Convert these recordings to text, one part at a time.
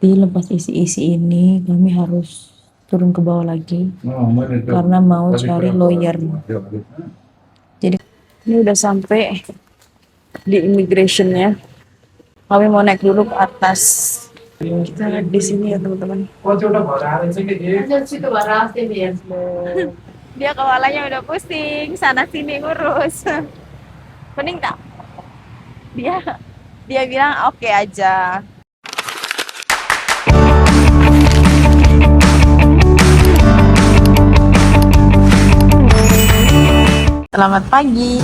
Lepas isi-isi ini kami harus turun ke bawah lagi karena mau cari lawyer. Jadi ini udah sampai di immigrationnya. Kami mau naik dulu ke atas. Kita lihat di sini ya teman-teman. Dia kepalanya udah pusing, sana sini ngurus. Pening tak? Dia bilang oke aja. Selamat pagi.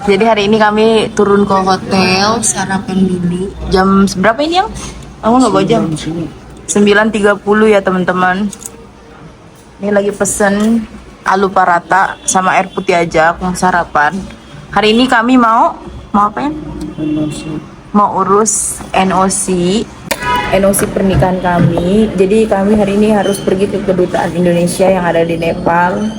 Jadi hari ini kami turun ke hotel, sarapan dulu. Jam berapa ini, Yang? Aku nggak bawa jam. 9.30 ya teman-teman. Ini lagi pesen alu parata sama air putih aja. Aku mau sarapan. Hari ini kami mau apa ya? Mau urus NOC pernikahan kami. Jadi kami hari ini harus pergi ke kedutaan Indonesia yang ada di Nepal.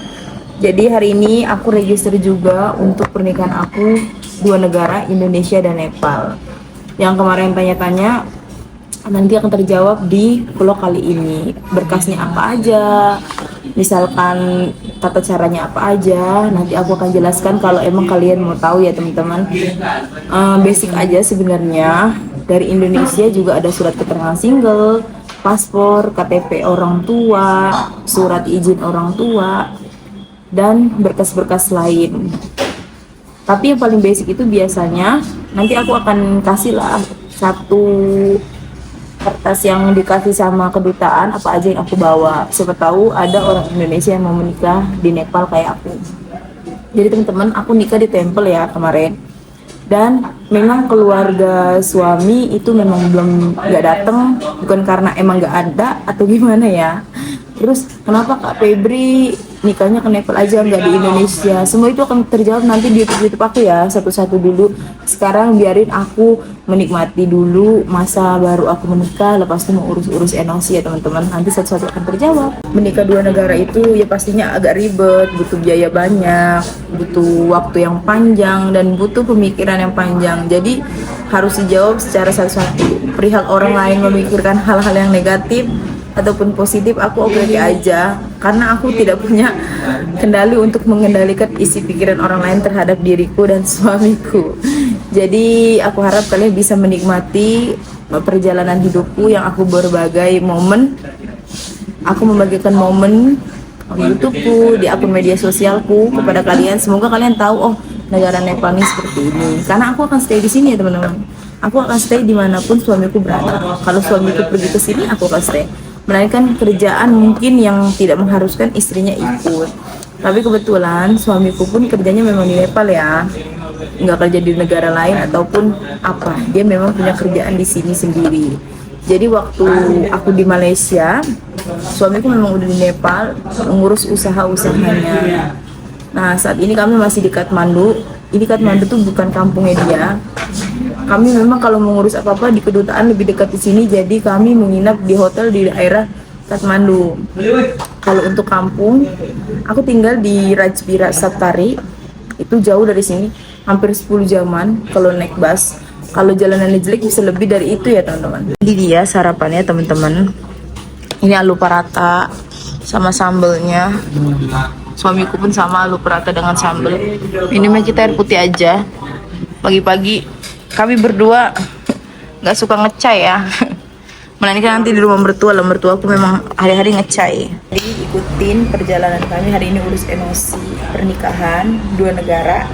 Jadi hari ini aku register juga untuk pernikahan aku dua negara, Indonesia dan Nepal. Yang kemarin tanya-tanya nanti akan terjawab di vlog kali ini. Berkasnya apa aja, misalkan tata caranya apa aja, nanti aku akan jelaskan kalau emang kalian mau tahu ya teman-teman. Basic aja sebenarnya. Dari Indonesia juga ada surat keterangan single, paspor, KTP orang tua, surat izin orang tua, dan berkas-berkas lain. Tapi yang paling basic itu biasanya nanti aku akan kasih lah satu kertas yang dikasih sama kedutaan apa aja yang aku bawa. Siapa tahu ada orang Indonesia yang mau menikah di Nepal kayak aku. Jadi teman-teman, aku nikah di tempel ya kemarin. Dan memang keluarga suami itu memang belum nggak datang, bukan karena emang nggak ada atau gimana ya. Terus kenapa Kak Febri nikahnya ke Nepal aja nggak di Indonesia? Semua itu akan terjawab nanti di YouTube aku ya, satu-satu dulu. Sekarang biarin aku menikmati dulu masa baru aku menikah, lepas itu mau urus-urus NOC ya teman-teman. Nanti satu-satu akan terjawab. Menikah dua negara itu ya pastinya agak ribet, butuh biaya banyak, butuh waktu yang panjang, dan butuh pemikiran yang panjang. Jadi harus dijawab secara satu-satu. Perihal orang lain memikirkan hal-hal yang negatif ataupun positif, aku oke-oke aja karena aku tidak punya kendali untuk mengendalikan isi pikiran orang lain terhadap diriku dan suamiku. Jadi aku harap kalian bisa menikmati perjalanan hidupku yang aku berbagai momen. Aku membagikan momen di YouTubeku, di akun media sosialku kepada kalian. Semoga kalian tahu, oh negara Nepal ini seperti ini. Karena aku akan stay di sini ya teman-teman. Aku akan stay dimanapun suamiku berada. Kalau suamiku pergi ke sini, aku akan stay. Melainkan kerjaan mungkin yang tidak mengharuskan istrinya ikut. Tapi kebetulan suamiku pun kerjanya memang di Nepal ya, nggak kerja di negara lain ataupun apa. Dia memang punya kerjaan di sini sendiri. Jadi waktu aku di Malaysia, suamiku memang udah di Nepal mengurus usaha-usahanya. Nah saat ini kami masih di Kathmandu. Ini Kathmandu tuh bukan kampungnya dia. Kami memang kalau mengurus apa-apa di kedutaan lebih dekat di sini, jadi kami menginap di hotel di daerah Kathmandu. Kalau untuk kampung, aku tinggal di Rajpira Saptari. Itu jauh dari sini, hampir 10 jaman kalau naik bus. Kalau jalanannya jelek bisa lebih dari itu ya teman-teman. Ini dia sarapannya teman-teman. Ini alu parata sama sambelnya. Suamiku pun sama alu parata dengan sambel. Minumnya kita air putih aja. Pagi-pagi kami berdua nggak suka ngecai ya. Melainkan nanti di rumah mertua lah. Mertuaku memang hari-hari ngecai. Jadi ikutin perjalanan kami hari ini urus NOC pernikahan dua negara.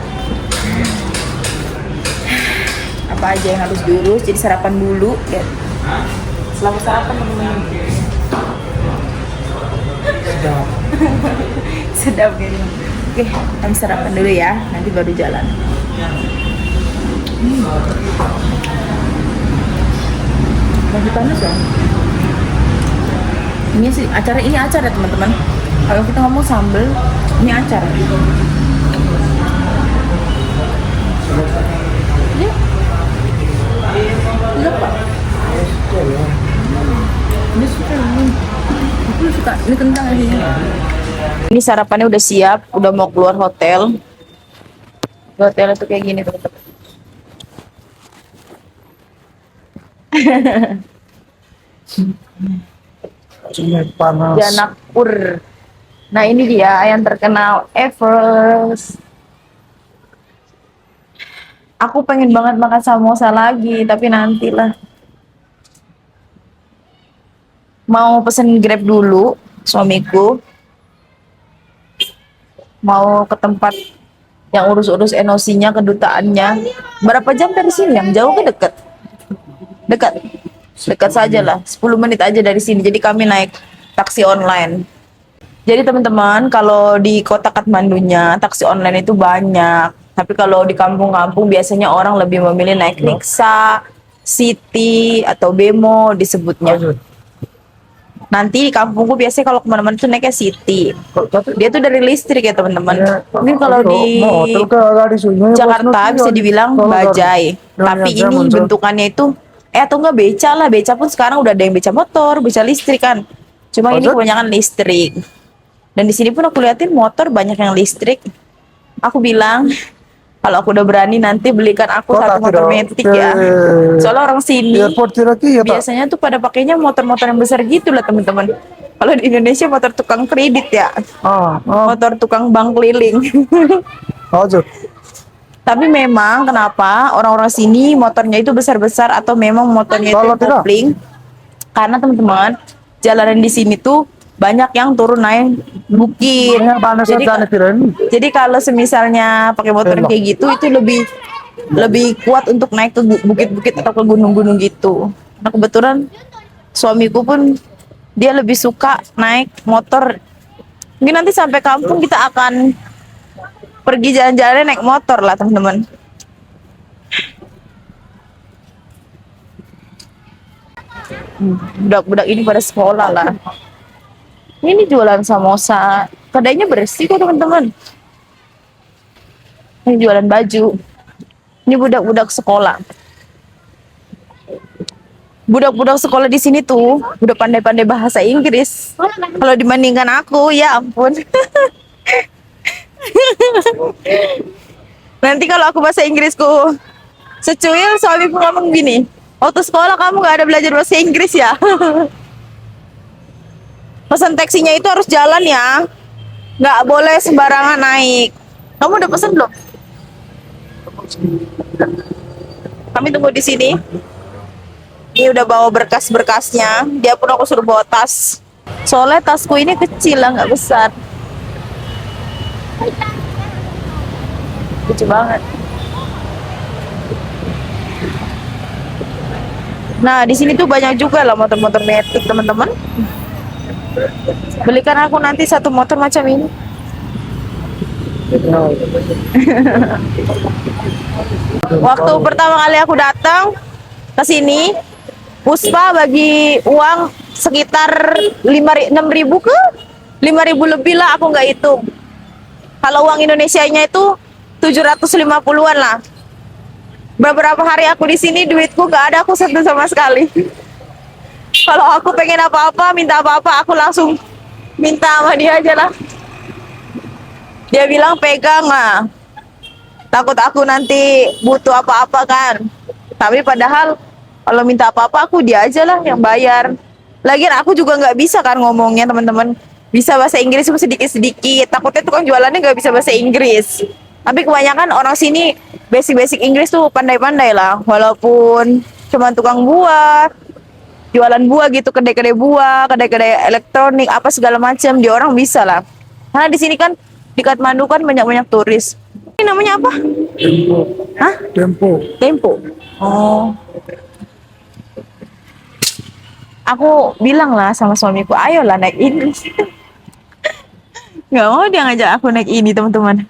Apa aja yang harus diurus, jadi sarapan dulu ya. Selamat sarapan teman-teman. Sedap ya. Oke, kami sarapan dulu ya, nanti baru jalan. Masih panas ya. Ini sih acara, ini acara teman-teman. Kalau kita ngomong sambal, ini acara. Ya. Lihat Pak. Ini suka ini. Aku suka ini kentang ini. Ini sarapannya udah siap, udah mau keluar hotel. Hotelnya tuh kayak gini teman-teman. Sungai panas. Janakpur. Nah ini dia yang terkenal Everest. Aku pengen banget makan samosa lagi, tapi nantilah. Mau pesen Grab dulu, suamiku. Mau ke tempat yang urus-urus NOC-nya, kedutaannya. Berapa jam dari sini? Yang jauh ke dekat? Dekat. Dekat saja lah, 10 menit aja dari sini. Jadi kami naik taksi online. Jadi teman-teman, kalau di kota Kathmandunya, taksi online itu banyak. Tapi kalau di kampung-kampung biasanya orang lebih memilih naik Riksa, City, atau Bemo disebutnya. Nanti di kampungku biasanya kalau kemana-mana tuh naiknya City. Dia tuh dari listrik ya teman-teman. Mungkin kalau di Jakarta bisa dibilang bajai. Tapi ini bentukannya itu, atau enggak beca lah. Beca pun sekarang udah ada yang beca motor, beca listrik kan. Cuma ini kebanyakan listrik. Dan di sini pun aku liatin motor banyak yang listrik. Aku bilang, kalau aku udah berani nanti belikan aku satu motor metik ya. Soalnya orang sini biasanya tuh pada pakainya motor-motor yang besar gitu lah teman-teman. Kalau di Indonesia motor tukang kredit ya, motor tukang bank keliling. Tapi memang kenapa orang-orang sini motornya itu besar-besar atau memang motornya itu kopling? Karena teman-teman, jalanan di sini tuh banyak yang turun naik bukit. Jadi kalau semisalnya pakai motor kayak gitu itu lebih kuat untuk naik ke bukit-bukit atau ke gunung-gunung gitu. Nah kebetulan suamiku pun dia lebih suka naik motor. Mungkin nanti sampai kampung kita akan pergi jalan-jalan naik motor lah teman-teman. Budak-budak ini pada sekolah lah. Ini jualan samosa, kedainya bersih kok teman-teman. Ini jualan baju. Ini budak-budak sekolah. Budak-budak sekolah di sini tuh udah pandai-pandai bahasa Inggris. Kalau dibandingkan aku, ya ampun. Nanti kalau aku bahasa Inggrisku secuil, suamiku ngomong gini, waktu sekolah kamu gak ada belajar bahasa Inggris ya? Pesan taksinya itu harus jalan ya, nggak boleh sembarangan naik. Kamu udah pesan belum? Kami tunggu di sini. Ini udah bawa berkas-berkasnya. Dia pun aku suruh bawa tas. Soalnya tasku ini kecil lah, nggak besar. Lucu banget. Nah, di sini tuh banyak juga lah motor-motor metik, teman-teman. Belikan aku nanti satu motor macam ini. Waktu pertama kali aku datang ke sini, Puspa bagi uang sekitar 6.000 ke 5.000 lebih lah, aku nggak hitung. Kalau uang Indonesianya itu 750-an lah. Beberapa hari aku di sini duitku nggak ada, aku satu sama sekali. Kalau aku pengen apa-apa, minta apa-apa, aku langsung minta sama dia aja lah. Dia bilang pegang lah. Takut aku nanti butuh apa-apa kan. Tapi padahal kalau minta apa-apa aku dia aja lah yang bayar. Lagian aku juga nggak bisa kan ngomongnya teman-teman. Bisa bahasa Inggris cuma sedikit-sedikit. Takutnya tukang jualannya nggak bisa bahasa Inggris. Tapi kebanyakan orang sini basic-basic Inggris tuh pandai-pandai lah. Walaupun cuma tukang buah, jualan buah gitu, kedai-kedai buah, kedai-kedai elektronik, apa segala macam, dia orang bisa lah. Karena di sini kan di Kathmandu kan banyak-banyak turis. Ini namanya apa? Tempo. Hah? Tempo. Tempo. Oh. Aku bilang lah sama suamiku, ayolah naik ini. Nggak mau dia ngajak aku naik ini, teman-teman.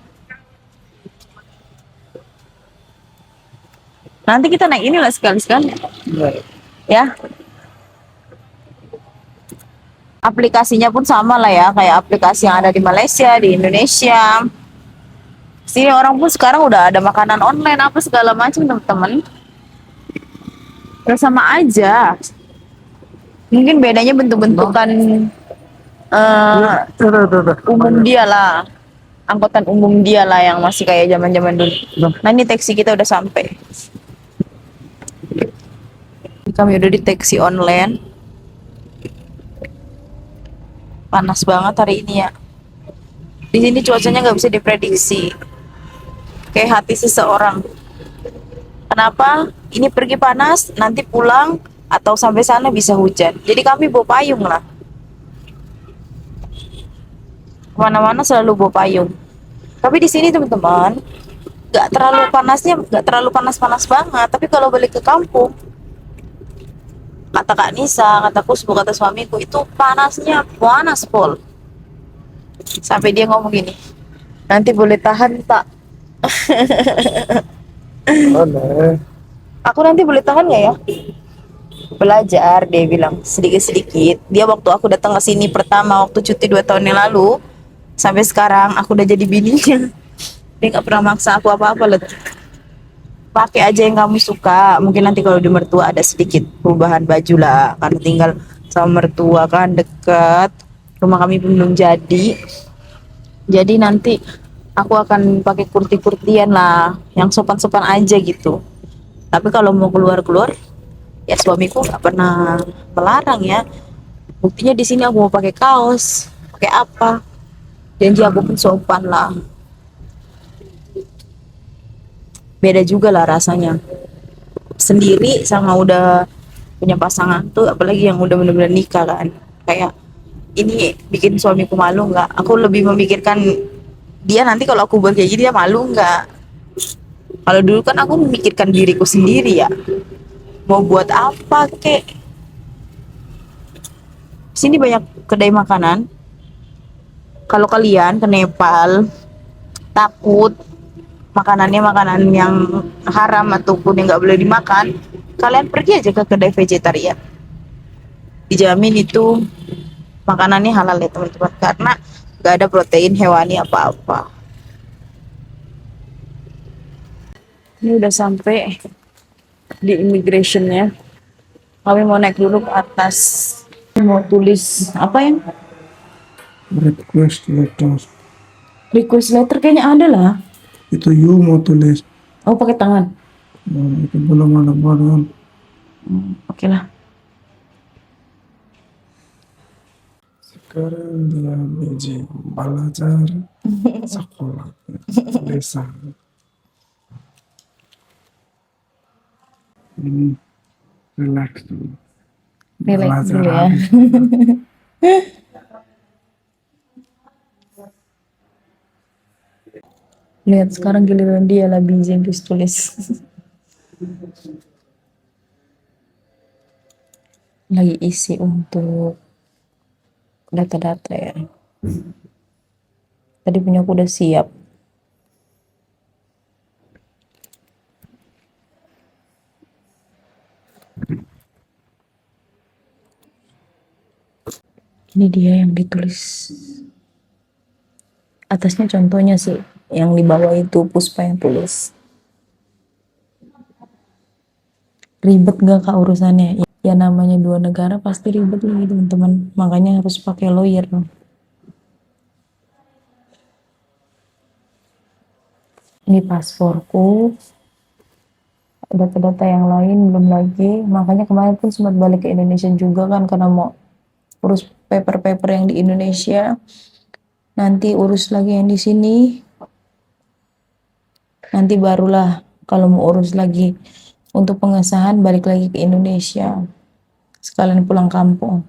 Nanti kita naik inilah sekali-sekali. Ya. Aplikasinya pun sama lah ya, kayak aplikasi yang ada di Malaysia, di Indonesia. Sini orang pun sekarang udah ada makanan online apa segala macam teman-teman. Ya sama aja. Mungkin bedanya bentuk-bentukan umum dia lah. Angkutan umum dia lah yang masih kayak zaman-zaman dulu. Nah ini taksi kita udah sampai. Kami udah di taksi online. Panas banget hari ini ya. Di sini cuacanya nggak bisa diprediksi. Kayak hati seseorang. Kenapa? Ini pergi panas, nanti pulang atau sampai sana bisa hujan. Jadi kami bawa payung lah. Kemana-mana selalu bawa payung. Tapi di sini teman-teman, nggak terlalu panasnya, nggak terlalu panas-panas banget. Tapi kalau balik ke kampung, kata Kak Nisa, kata Kusbu, kata suamiku, itu panasnya panas pol. Sampai dia ngomong gini, nanti boleh tahan tak? Boleh. Aku nanti boleh tahan nggak ya? Belajar, dia bilang sedikit-sedikit. Dia waktu aku datang ke sini pertama waktu cuti 2 tahun yang lalu, sampai sekarang aku udah jadi bininya. Dia nggak pernah maksa aku apa-apa loh. Pakai aja yang kamu suka. Mungkin nanti kalau di mertua ada sedikit perubahan baju lah, karena tinggal sama mertua kan dekat. Rumah kami belum jadi. Jadi nanti aku akan pakai kurti-kurtian lah, yang sopan-sopan aja gitu. Tapi kalau mau keluar-keluar, ya suamiku nggak pernah melarang ya. Buktinya di sini aku mau pakai kaos, pakai apa, janji aku pun sopan lah. Beda juga lah rasanya sendiri sama udah punya pasangan tuh, apalagi yang udah bener-bener nikah kan. Kayak ini bikin suamiku malu nggak? Aku lebih memikirkan dia nanti kalau aku buat kayak gini dia malu nggak. Kalau dulu kan aku memikirkan diriku sendiri ya, mau buat apa kek. Sini banyak kedai makanan. Kalau kalian ke Nepal takut makanannya makanan yang haram ataupun yang nggak boleh dimakan, kalian pergi aja ke kedai vegetarian. Dijamin itu makanannya halal ya teman-teman, karena nggak ada protein hewani apa-apa. Ini udah sampai di immigrationnya. Kami mau naik dulu ke atas. Mau tulis apa yang Request letter. request letter, kayaknya ada lah. Itu you mau tulis. Oh, pakai tangan. Itu belum ada badan. Oke lah. Sekarang dia belajar belajar sekolah desa. Ini relax dulu. Relax Belajar dulu ya. habis. Lihat sekarang giliran dia lah biji yang tulis. Lagi isi untuk data-data ya. Tadi punya aku udah siap. Ini dia yang ditulis. Atasnya contohnya sih, yang di bawah itu Puspa yang tulis. Ribet gak kak urusannya? Ya namanya dua negara pasti ribet nih teman-teman. Makanya harus pakai lawyer. Ini pasporku. Data-data yang lain belum lagi. Makanya kemarin pun sempat balik ke Indonesia juga kan, karena mau urus paper-paper yang di Indonesia. Nanti urus lagi yang di sini. Nanti barulah kalau mau urus lagi untuk pengesahan balik lagi ke Indonesia. Sekalian pulang kampung.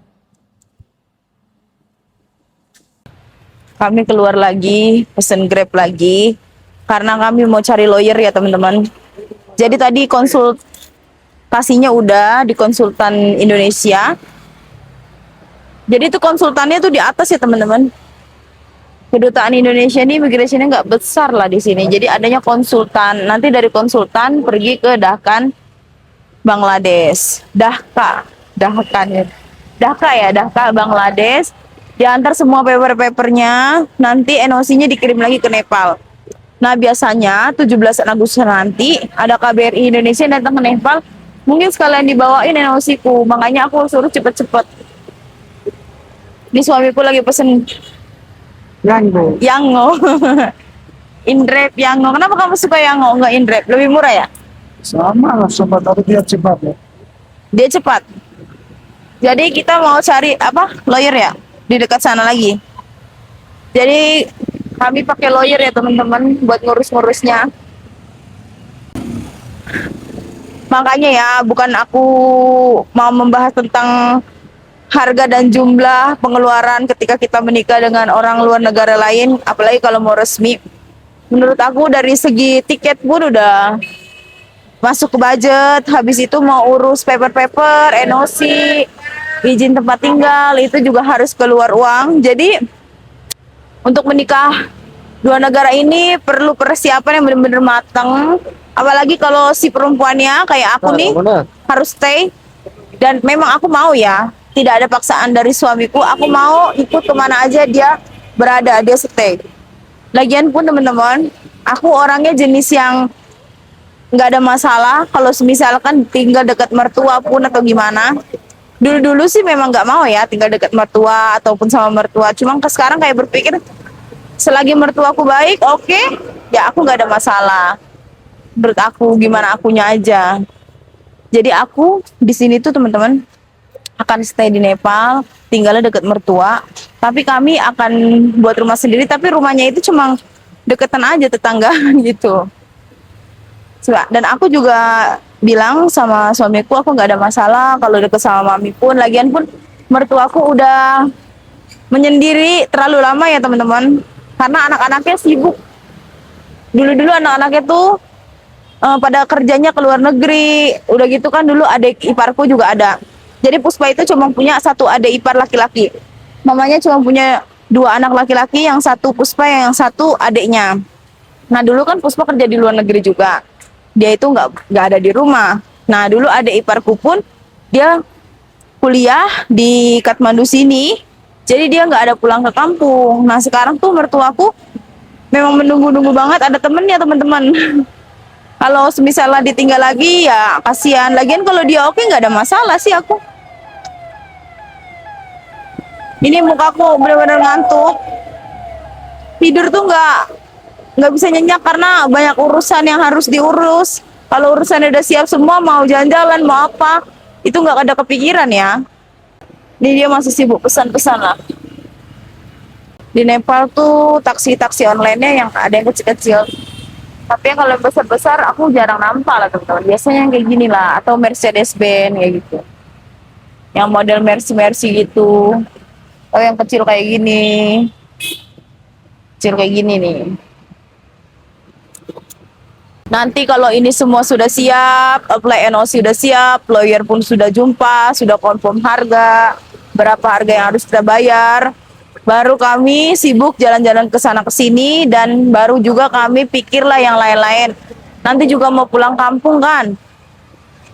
Kami keluar lagi, pesen Grab lagi. Karena kami mau cari lawyer ya teman-teman. Jadi tadi konsultasinya udah di konsultan Indonesia. Jadi itu konsultannya tuh di atas ya teman-teman. Kedutaan Indonesia ini imigrasinya nggak besar lah di sini. Jadi adanya konsultan. Nanti dari konsultan pergi ke Dhaka, Bangladesh. Dhaka, Bangladesh. Diantar semua paper-papernya. Nanti NOC-nya dikirim lagi ke Nepal. Nah biasanya 17 Agustus nanti ada KBRI Indonesia yang datang ke Nepal. Mungkin sekalian dibawain NOC-ku. Makanya aku suruh cepet-cepet. Ini suamiku lagi pesen Yango. Inrep Yango. Kenapa kamu suka Yango enggak Inrep? Lebih murah ya? Sama lah sobat, tapi dia cepat ya. Dia cepat. Jadi kita mau cari apa? Lawyer ya di dekat sana lagi. Jadi kami pakai lawyer ya teman-teman buat ngurus-ngurusnya. Makanya ya, bukan aku mau membahas tentang harga dan jumlah pengeluaran ketika kita menikah dengan orang luar negara lain, apalagi kalau mau resmi. Menurut aku dari segi tiket pun udah masuk ke budget, habis itu mau urus paper-paper, NOC, izin tempat tinggal, itu juga harus keluar uang. Jadi untuk menikah dua negara ini perlu persiapan yang benar-benar matang. Apalagi kalau si perempuannya kayak aku nih harus stay. Dan memang aku mau ya, tidak ada paksaan dari suamiku. Aku mau ikut kemana aja dia berada, dia stay. Lagian pun teman-teman, aku orangnya jenis yang nggak ada masalah kalau misalkan tinggal dekat mertua pun atau gimana. Dulu-dulu sih memang nggak mau ya tinggal dekat mertua ataupun sama mertua. Cuma sekarang kayak berpikir selagi mertuaku baik, oke, ya aku nggak ada masalah. Menurut aku gimana akunya aja. Jadi aku di sini tuh teman-teman akan stay di Nepal, tinggalnya dekat mertua. Tapi kami akan buat rumah sendiri. Tapi rumahnya itu cuma deketan aja tetangga gitu. Dan aku juga bilang sama suamiku aku nggak ada masalah kalau deket sama mami pun. Lagian pun mertuaku udah menyendiri terlalu lama ya teman-teman. Karena anak-anaknya sibuk. Dulu-dulu anak-anaknya tuh pada kerjanya ke luar negeri. Udah gitu kan dulu adik iparku juga ada. Jadi Puspa itu cuma punya satu adik ipar laki-laki. Mamanya cuma punya dua anak laki-laki, yang satu Puspa, yang satu adiknya. Nah dulu kan Puspa kerja di luar negeri juga. Dia itu nggak ada di rumah. Nah dulu adik iparku pun dia kuliah di Kathmandu sini. Jadi dia nggak ada pulang ke kampung. Nah sekarang tuh mertuaku memang menunggu-nunggu banget ada temennya teman-teman. Kalau misalnya ditinggal lagi ya kasihan. Lagian kalau dia oke nggak ada masalah sih aku. Ini mukaku benar-benar ngantuk. Tidur tuh nggak bisa nyenyak karena banyak urusan yang harus diurus. Kalau urusan udah siap semua, mau jalan-jalan, mau apa, itu nggak ada kepikiran ya. Ini dia masih sibuk pesan-pesan lah. Di Nepal tuh taksi-taksi online-nya yang ada yang kecil-kecil. Tapi yang kalau besar-besar aku jarang nampak lah teman-teman. Biasanya yang kayak gini lah, atau Mercedes-Benz kayak gitu. Yang model Mercy-Mercy gitu. Atau yang kecil kayak gini. Kecil kayak gini nih. Nanti kalau ini semua sudah siap, apply NOC sudah siap, lawyer pun sudah jumpa, sudah confirm harga, berapa harga yang harus kita bayar, baru kami sibuk jalan-jalan ke sana ke sini, dan baru juga kami pikirlah yang lain-lain. Nanti juga mau pulang kampung kan,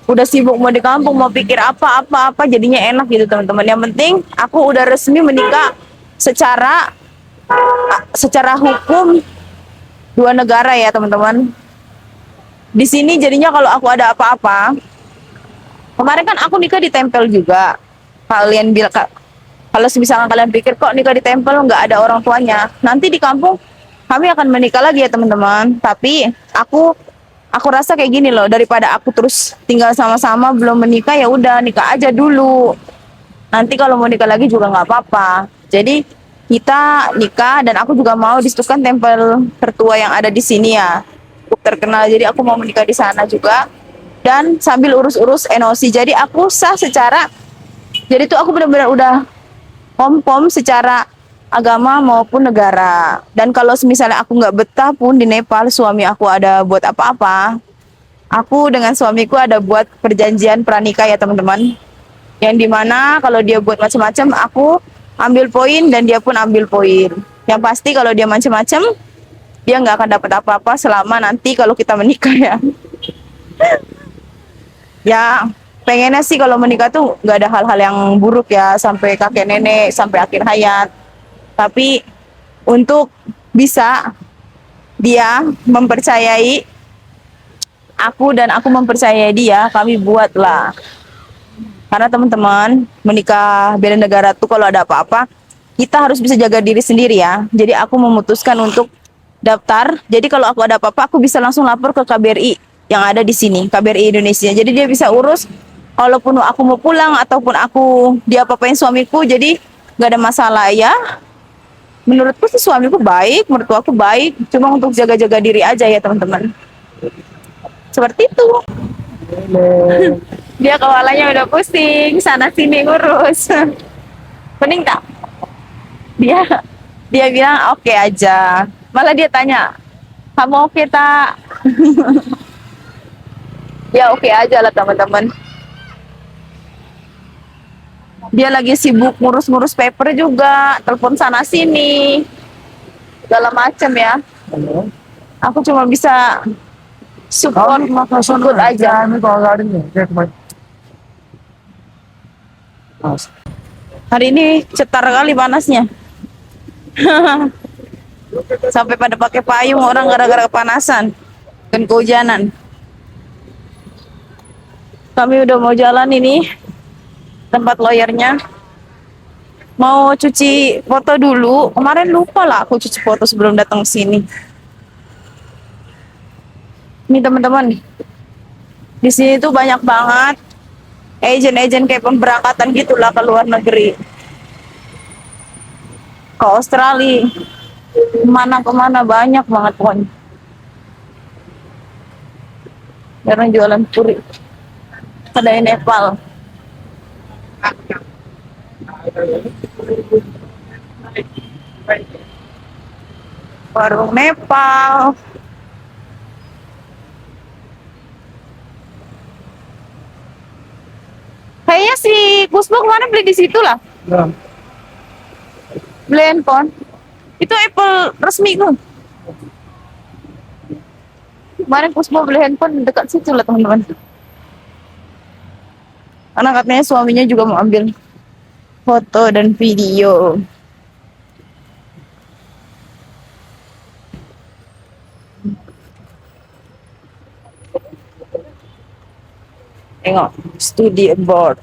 udah sibuk mau di kampung, mau pikir apa-apa jadinya enak gitu teman-teman. Yang penting aku udah resmi menikah secara hukum dua negara ya teman-teman. Di sini jadinya kalau aku ada apa-apa, kemarin kan aku nikah di tempel juga. Kalian bilang kalau misalnya kalian pikir kok nikah di tempel nggak ada orang tuanya, nanti di kampung kami akan menikah lagi ya teman-teman. Tapi aku rasa kayak gini loh, daripada aku terus tinggal sama-sama belum menikah, ya udah nikah aja dulu. Nanti kalau mau nikah lagi juga nggak apa-apa. Jadi kita nikah, dan aku juga mau disatukan tempel tertua yang ada di sini ya, cukup terkenal. Jadi aku mau menikah di sana juga, dan sambil urus-urus NOC. Jadi aku sah secara, jadi tuh aku benar-benar udah pom secara agama maupun negara. Dan kalau misalnya aku nggak betah pun di Nepal, suami aku ada buat apa-apa, aku dengan suamiku ada buat perjanjian pranikah ya teman-teman, yang dimana kalau dia buat macam-macam aku ambil poin dan dia pun ambil poin. Yang pasti kalau dia macam-macam, dia nggak akan dapat apa-apa selama nanti kalau kita menikah ya. Ya pengennya sih kalau menikah tuh nggak ada hal-hal yang buruk ya, sampai kakek nenek, sampai akhir hayat. Tapi untuk bisa dia mempercayai aku dan aku mempercayai dia, kami buatlah. Karena teman-teman, menikah beda negara tuh kalau ada apa-apa, kita harus bisa jaga diri sendiri ya. Jadi aku memutuskan untuk daftar. Jadi kalau aku ada apa-apa, aku bisa langsung lapor ke KBRI yang ada di sini, KBRI Indonesia. Jadi dia bisa urus Walaupun aku mau pulang ataupun aku dia apa-apain suamiku, jadi nggak ada masalah ya. Menurutku sih suamiku baik, menurut aku baik. Cuma untuk jaga-jaga diri aja ya teman-teman. Seperti itu. Dia kepalanya udah pusing, sana sini ngurus. Pening tak? Dia dia bilang oke aja. Malah dia tanya, kamu oke tak? Ya oke aja lah teman-teman. Dia lagi sibuk ngurus-ngurus paper juga, telepon sana sini, segala macam ya. Aku cuma bisa support, support aja. Hari ini cetar kali panasnya. Sampai pada pakai payung orang gara-gara kepanasan dan kehujanan. Kami udah mau jalan ini tempat lawyernya. Mau cuci foto dulu. Kemarin lupa lah aku cuci foto sebelum datang ke sini. Ini teman-teman, di sini tuh banyak banget agent-agent kayak pemberangkatan gitulah ke luar negeri, ke Australia, kemana-kemana banyak banget pokoknya. Orang jualan puri, kedai Nepal. Warung Nepal. Kayaknya si Kusbo kemarin beli di situ lah. Ya. Beli handphone. Itu Apple resmi tuh. Kemarin Kusbo beli handphone dekat situ lah teman-teman. Karena katanya suaminya juga mau ambil foto dan video. Tengok, studi abroad.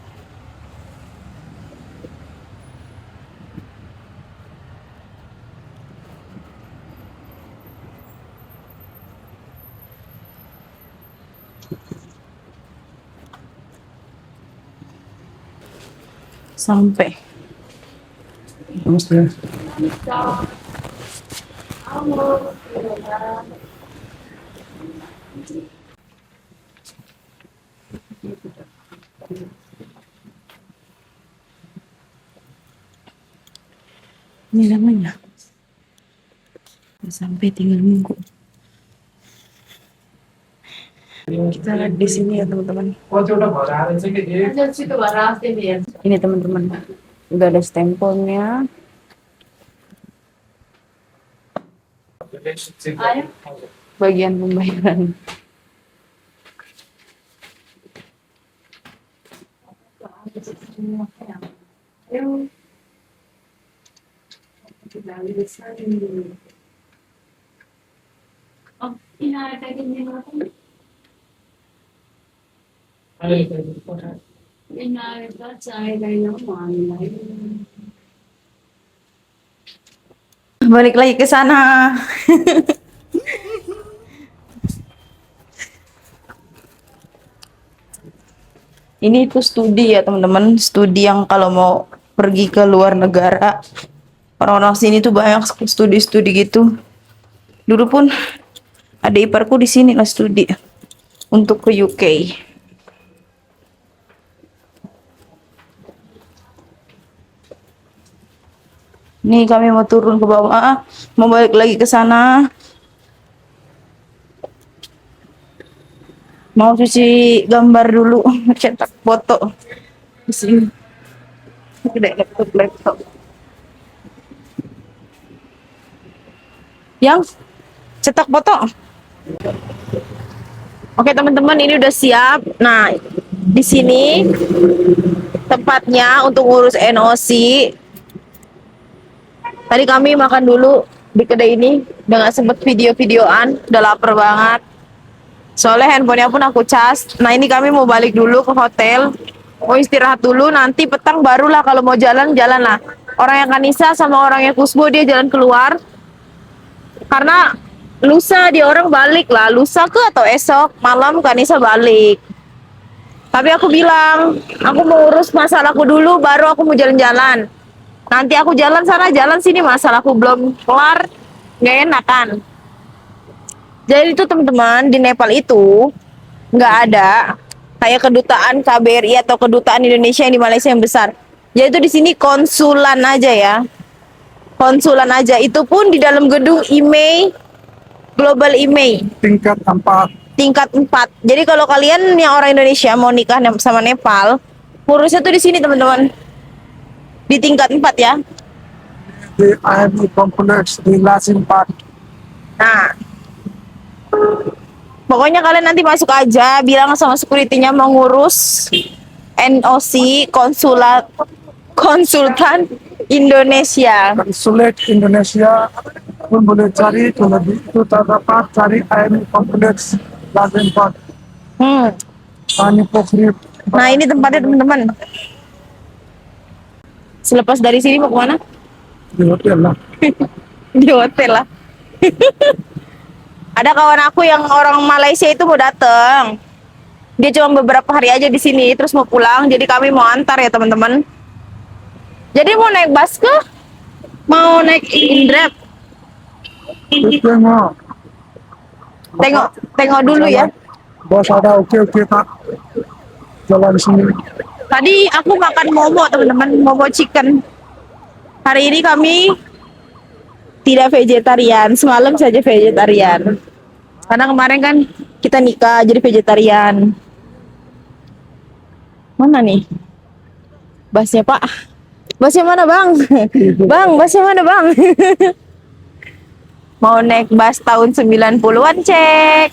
Sampai. Namaste. Ini namanya. Udah sampai tinggal nunggu. Kita lihat di sini ya teman-teman. Ini teman-teman. Udah ada stempelnya. Bagian pembayaran. Balik lagi ke sana. Ini tuh studi ya teman-teman, studi yang kalau mau pergi ke luar negara, orang-orang sini tuh banyak studi-studi gitu. Dulu pun ada iparku di sini lah studi untuk ke UK. Nih kami mau turun ke bawah, mau balik lagi ke sana. Mau cuci gambar dulu, cetak foto di sini. Gede laptop. Yang cetak foto. Oke teman-teman, ini udah siap. Nah, di sini tempatnya untuk ngurus NOC. Tadi kami makan dulu di kedai ini, udah gak sempet video-videoan, udah lapar banget. Soalnya handphonenya pun aku cas. Nah ini kami mau balik dulu ke hotel, mau istirahat dulu, nanti petang barulah kalau mau jalan-jalan lah. Orang yang Kanisa sama orang yang Kusbo dia jalan keluar. Karena lusa dia orang balik lah, lusa ke atau esok malam Kanisa balik. Tapi aku bilang, aku mau urus masalahku dulu, baru aku mau jalan-jalan. Nanti aku jalan sana, jalan sini, masalahku belum kelar, nggak enak kan. Jadi itu teman-teman, di Nepal itu nggak ada kayak kedutaan KBRI atau kedutaan Indonesia yang di Malaysia yang besar. Jadi itu di sini konsulan aja ya. Konsulan aja. Itu pun di dalam gedung IMEI, Global IMEI. tingkat 4. Tingkat 4. Jadi kalau kalian yang orang Indonesia mau nikah sama Nepal, ngurusnya tuh di sini teman-teman. Di tingkat 4 ya. Di IME Complex di Lasin Park. Nah, pokoknya kalian nanti masuk aja, bilang sama security-nya mau ngurus NOC konsultan Indonesia. Konsulat Indonesia pun boleh cari, kalau itu terdapat cari IME Complex Lasin Park. Pani Pokrip. Nah, ini tempatnya teman-teman. Selepas dari sini mau kemana? Di hotel lah. Di hotel lah. Ada kawan aku yang orang Malaysia itu mau datang. Dia cuma beberapa hari aja di sini, terus mau pulang. Jadi kami mau antar ya teman-teman. Jadi mau naik bus ke? Mau naik Indrap? Tengok. Tengok dulu ya. Bos ada oke tak? Jalan sini. Tadi aku makan momo teman-teman, momo chicken. Hari ini kami tidak vegetarian, semalam saja vegetarian. Karena kemarin kan kita nikah jadi vegetarian. Mana nih? Basnya Pak. Basnya mana Bang? Bang, basnya mana Bang? Mau naik bus tahun 90-an cek.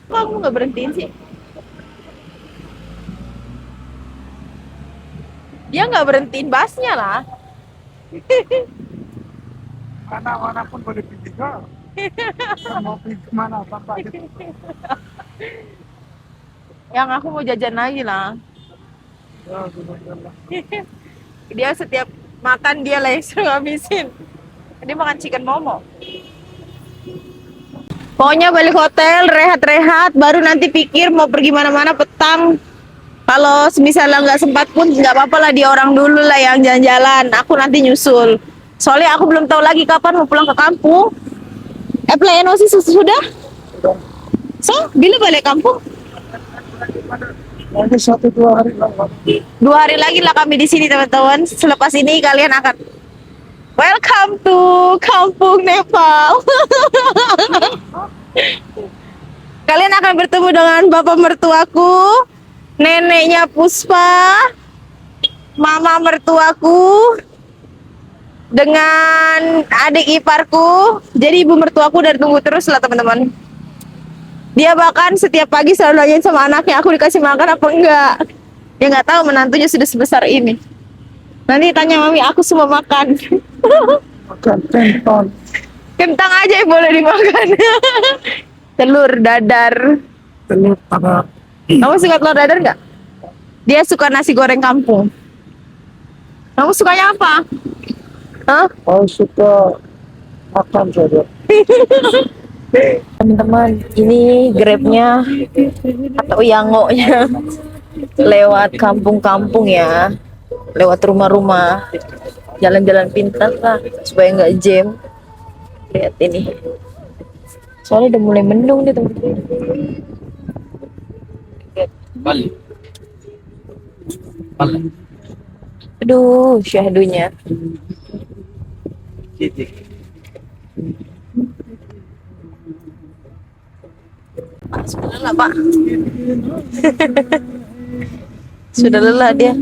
Kok kamu nggak berhentiin sih? Dia nggak berhentiin busnya lah. Mana pun boleh pergi ke. Mau pergi kemana tanpa itu. Yang aku mau jajan lagi lah. Ya, jalan-jalan. Dia setiap makan dia lah yang suruh ngabisin. Dia makan chicken momo. Pokoknya balik hotel, rehat-rehat, baru nanti pikir mau pergi mana-mana petang. Kalau misalnya nggak sempat pun nggak apa-apa lah, dia orang dulu lah yang jalan-jalan. Aku nanti nyusul. Soalnya aku belum tahu lagi kapan mau pulang ke kampung. Apply NOC sudah? So, bila balik kampung? Lagi 1-2 hari lah. 2 hari lagi lah kami di sini teman-teman. Selepas ini kalian akan welcome to Kampung Nepal. Kalian akan bertemu dengan bapak mertuaku, neneknya Puspa, mama mertuaku, dengan adik iparku. Jadi ibu mertuaku udah tunggu terus lah teman-teman. Dia bahkan setiap pagi selalu nanyain sama anaknya, aku dikasih makan apa enggak. Dia nggak tahu menantunya sudah sebesar ini. Nanti tanya mami, aku semua makan. Makan kentang. Kentang aja yang boleh dimakan. Telur dadar. Telur ada. Kamu suka telur dadar nggak? Dia suka nasi goreng kampung. Kamu sukanya apa? Hah? Saya suka makan saja. Teman-teman, ini Grabnya atau Yango-nya lewat kampung-kampung ya, lewat rumah-rumah, jalan-jalan pintas lah supaya nggak jam. Lihat ini, soalnya udah mulai mendung nih teman-teman. Aduh, syahdunya. Sudah lelah Pak. Sudah lelah dia.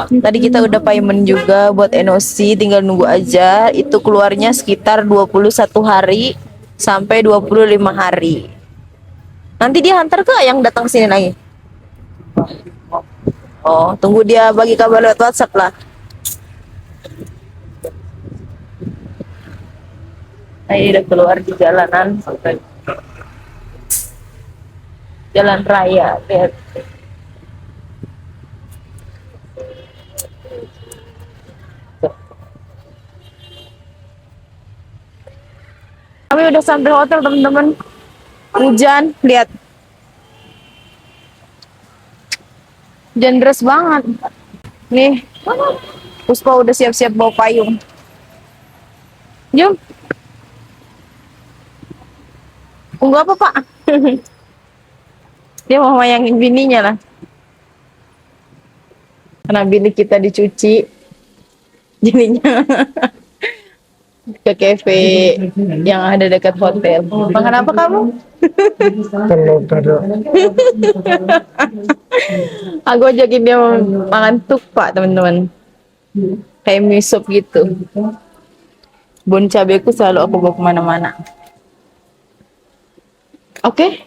Tadi kita udah payment juga buat NOC, tinggal nunggu aja. Itu keluarnya sekitar 21 hari sampai 25 hari. Nanti dia hantar ke yang datang sini lagi. Oh, tunggu dia bagi kabar lewat WhatsApp lah. Saya udah keluar di jalanan. Jalan raya, lihat. Kami udah sampai hotel teman-teman. Hujan, lihat. Hujan deras banget. Nih, Puspa udah siap-siap bawa payung. Jom. Tunggu apa, Pak? Dia mau mayangin bininya lah. Karena bini kita dicuci, jadinya ke cafe yang ada dekat hotel. Makan apa kamu? Telur dadar. Aku ajakin dia makan tukpak, teman-teman. Kayak mie sop gitu. Bon cabeku selalu aku bawa kemana-mana. Oke?